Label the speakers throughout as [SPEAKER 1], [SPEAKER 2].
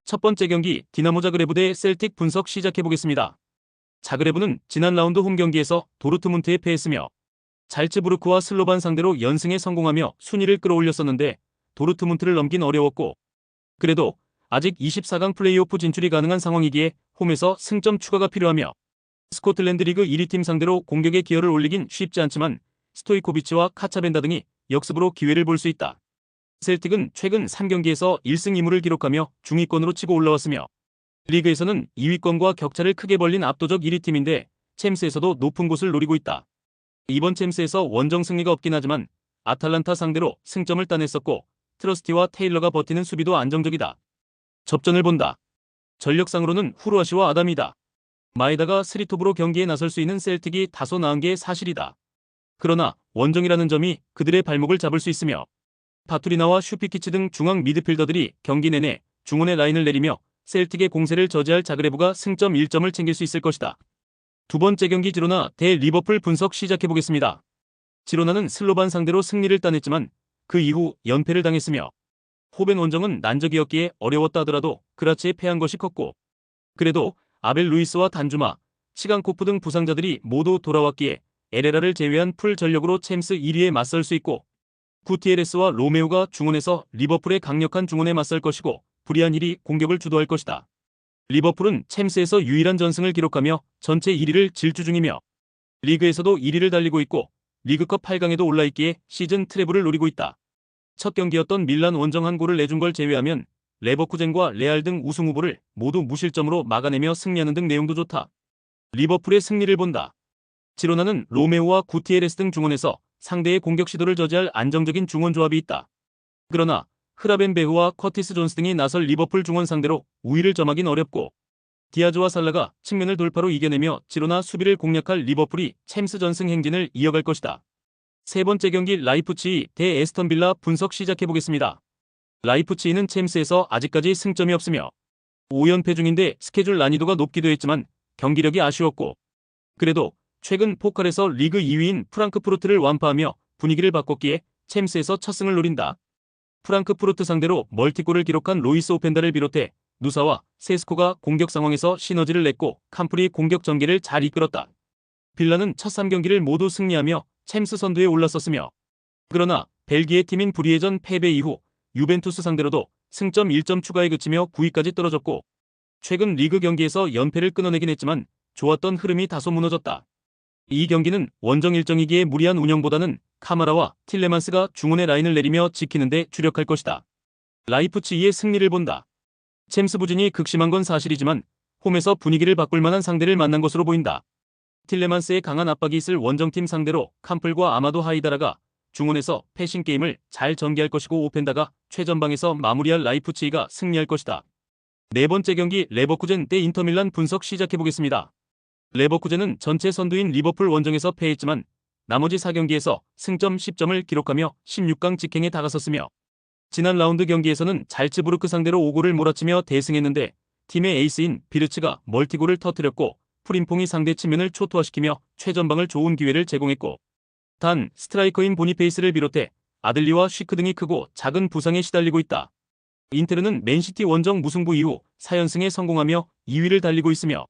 [SPEAKER 1] 첫 번째 경기 디나모 자그레브 대 셀틱 분석 시작해보겠습니다. 자그레브는 지난 라운드 홈 경기에서 도르트문트에 패했으며 잘츠부르크와 슬로반 상대로 연승에 성공하며 순위를 끌어올렸었는데 도르트문트를 넘긴 어려웠고, 그래도 아직 24강 플레이오프 진출이 가능한 상황이기에 홈에서 승점 추가가 필요하며 스코틀랜드 리그 1위 팀 상대로 공격에 기여를 올리긴 쉽지 않지만 스토이코비치와 카차벤다 등이 역습으로 기회를 볼 수 있다. 셀틱은 최근 3경기에서 1승 2무를 기록하며 중위권으로 치고 올라왔으며 리그에서는 2위권과 격차를 크게 벌린 압도적 1위 팀인데 챔스에서도 높은 곳을 노리고 있다. 이번 챔스에서 원정 승리가 없긴 하지만 아탈란타 상대로 승점을 따냈었고 트러스티와 테일러가 버티는 수비도 안정적이다. 접전을 본다. 전력상으로는 후르아시와 아담이다. 마에다가 스리톱으로 경기에 나설 수 있는 셀틱이 다소 나은 게 사실이다. 그러나 원정이라는 점이 그들의 발목을 잡을 수 있으며 바투리나와 슈피키치 등 중앙 미드필더들이 경기 내내 중원의 라인을 내리며 셀틱의 공세를 저지할 자그레브가 승점 1점을 챙길 수 있을 것이다. 두 번째 경기 지로나 대 리버풀 분석 시작해보겠습니다. 지로나는 슬로반 상대로 승리를 따냈지만 그 이후 연패를 당했으며 호벤 원정은 난적이었기에 어려웠다 하더라도 그라치에 패한 것이 컸고, 그래도 아벨 루이스와 단주마, 치간코프 등 부상자들이 모두 돌아왔기에 에레라를 제외한 풀 전력으로 챔스 1위에 맞설 수 있고, 구티에레스와 로메오가 중원에서 리버풀의 강력한 중원에 맞설 것이고 브리안 힐이 공격을 주도할 것이다. 리버풀은 챔스에서 유일한 전승을 기록하며 전체 1위를 질주 중이며 리그에서도 1위를 달리고 있고 리그컵 8강에도 올라있기에 시즌 트래블을 노리고 있다. 첫 경기였던 밀란 원정 한 골을 내준 걸 제외하면 레버쿠젠과 레알 등 우승 후보를 모두 무실점으로 막아내며 승리하는 등 내용도 좋다. 리버풀의 승리를 본다. 지로나는 로메오와 구티에레스 등 중원에서 상대의 공격 시도를 저지할 안정적인 중원 조합이 있다. 그러나 흐라벤 베흐와 커티스 존스 등이 나설 리버풀 중원 상대로 우위를 점하긴 어렵고 디아즈와 살라가 측면을 돌파로 이겨내며 지로나 수비를 공략할 리버풀이 챔스 전승 행진을 이어갈 것이다. 세 번째 경기 라이프치히 대 에스턴 빌라 분석 시작해보겠습니다. 라이프치히는 챔스에서 아직까지 승점이 없으며 5연패 중인데 스케줄 난이도가 높기도 했지만 경기력이 아쉬웠고, 그래도 최근 포칼에서 리그 2위인 프랑크푸르트를 완파하며 분위기를 바꿨기에 챔스에서 첫 승을 노린다. 프랑크푸르트 상대로 멀티골을 기록한 로이스 오펜다를 비롯해 누사와 세스코가 공격 상황에서 시너지를 냈고 캄프리 공격 전개를 잘 이끌었다. 빌라는 첫 3경기를 모두 승리하며 챔스 선두에 올랐었으며, 그러나 벨기에 팀인 브리에전 패배 이후 유벤투스 상대로도 승점 1점 추가에 그치며 9위까지 떨어졌고 최근 리그 경기에서 연패를 끊어내긴 했지만 좋았던 흐름이 다소 무너졌다. 이 경기는 원정 일정이기에 무리한 운영보다는 카마라와 틸레만스가 중원의 라인을 내리며 지키는 데 주력할 것이다. 라이프치히의 승리를 본다. 챔스 부진이 극심한 건 사실이지만 홈에서 분위기를 바꿀 만한 상대를 만난 것으로 보인다. 틸레만스의 강한 압박이 있을 원정팀 상대로 캄플과 아마도 하이다라가 중원에서 패싱 게임을 잘 전개할 것이고 오펜다가 최전방에서 마무리할 라이프치히가 승리할 것이다. 네 번째 경기 레버쿠젠 대 인터밀란 분석 시작해보겠습니다. 레버쿠젠은 전체 선두인 리버풀 원정에서 패했지만 나머지 4경기에서 승점 10점을 기록하며 16강 직행에 다가섰으며 지난 라운드 경기에서는 잘츠부르크 상대로 5골을 몰아치며 대승했는데 팀의 에이스인 비르츠가 멀티골을 터뜨렸고 프림퐁이 상대 측면을 초토화시키며 최전방을 좋은 기회를 제공했고, 단 스트라이커인 보니페이스를 비롯해 아들리와 쉬크 등이 크고 작은 부상에 시달리고 있다. 인테르는 맨시티 원정 무승부 이후 4연승에 성공하며 2위를 달리고 있으며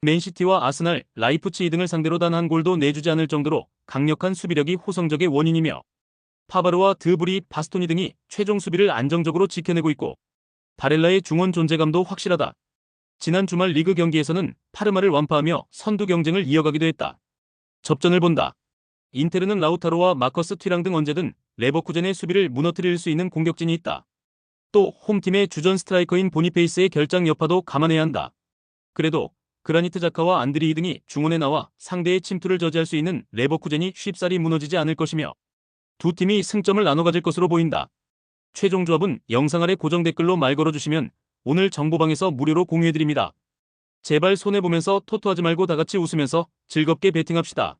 [SPEAKER 1] 맨시티와 아스날, 라이프치히 등을 상대로 단 한 골도 내주지 않을 정도로 강력한 수비력이 호성적의 원인이며 파바르와 드브리, 바스토니 등이 최종 수비를 안정적으로 지켜내고 있고 바렐라의 중원 존재감도 확실하다. 지난 주말 리그 경기에서는 파르마를 완파하며 선두 경쟁을 이어가기도 했다. 접전을 본다. 인테르는 라우타로와 마커스 튀랑 등 언제든 레버쿠젠의 수비를 무너뜨릴 수 있는 공격진이 있다. 또 홈팀의 주전 스트라이커인 보니페이스의 결장 여파도 감안해야 한다. 그래도 그라니트 자카와 안드리히 등이 중원에 나와 상대의 침투를 저지할 수 있는 레버쿠젠이 쉽사리 무너지지 않을 것이며 두 팀이 승점을 나눠 가질 것으로 보인다. 최종 조합은 영상 아래 고정 댓글로 말 걸어주시면 오늘 정보방에서 무료로 공유해드립니다. 제발 손해보면서 토토하지 말고 다같이 웃으면서 즐겁게 베팅합시다.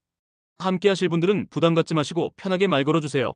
[SPEAKER 1] 함께 하실 분들은 부담 갖지 마시고 편하게 말 걸어주세요.